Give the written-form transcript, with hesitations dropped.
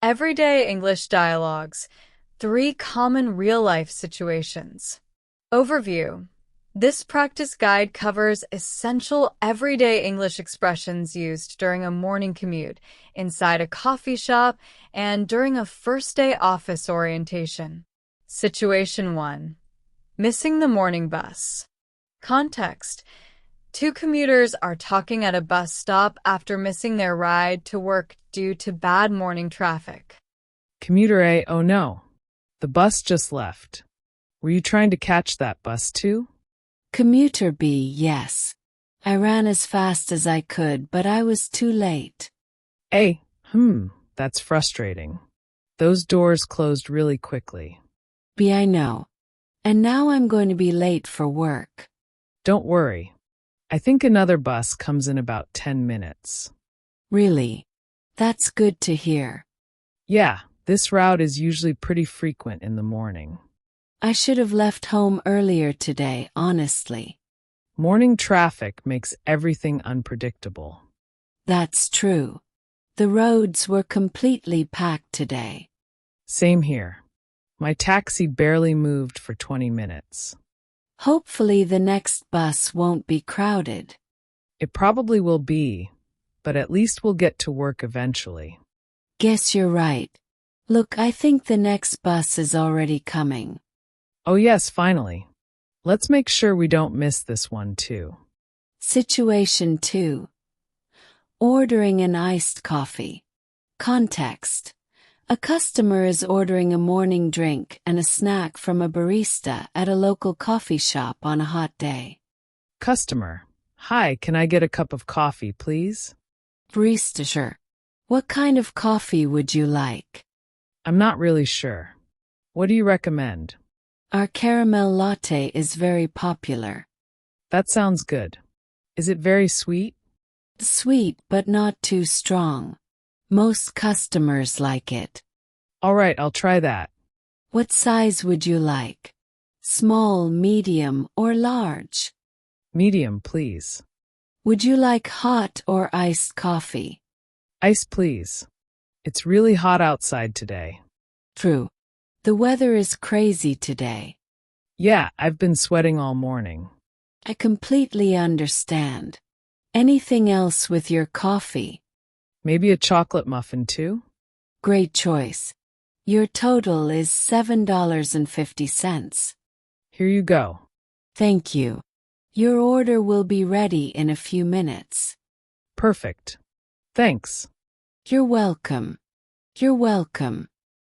Everyday English dialogues. 3 common real-life situations. Overview. This practice guide covers essential everyday English expressions used during a morning commute, inside a coffee shop, and during a first-day office orientation. Situation 1. Missing the morning bus. Context. 2 commuters are talking at a bus stop after missing their ride to work due to bad morning traffic. Commuter A, oh no. The bus just left. Were you trying to catch that bus too? Commuter B, yes. I ran as fast as I could, but I was too late. A, that's frustrating. Those doors closed really quickly. B, I know. And now I'm going to be late for work. Don't worry. I think another bus comes in about 10 minutes. Really? That's good to hear. Yeah, this route is usually pretty frequent in the morning. I should have left home earlier today, honestly. Morning traffic makes everything unpredictable. That's true. The roads were completely packed today. Same here. My taxi barely moved for 20 minutes. Hopefully the next bus won't be crowded. It probably will be, but at least we'll get to work eventually. Guess you're right. Look, I think the next bus is already coming. Oh yes, finally. Let's make sure we don't miss this one too. Situation 2. Ordering an iced coffee. Context. A customer is ordering a morning drink and a snack from a barista at a local coffee shop on a hot day. Customer. Hi, can I get a cup of coffee, please? Barista, sure. What kind of coffee would you like? I'm not really sure. What do you recommend? Our caramel latte is very popular. That sounds good. Is it very sweet? Sweet, but not too strong. Most customers like it. All right, I'll try that. What size would you like? Small, medium, or large? Medium, please. Would you like hot or iced coffee? Ice, please. It's really hot outside today. True. The weather is crazy today. Yeah, I've been sweating all morning. I completely understand. Anything else with your coffee? Maybe a chocolate muffin too? Great choice. Your total is $7.50. Here you go. Thank you. Your order will be ready in a few minutes. Perfect. Thanks. You're welcome. You're welcome.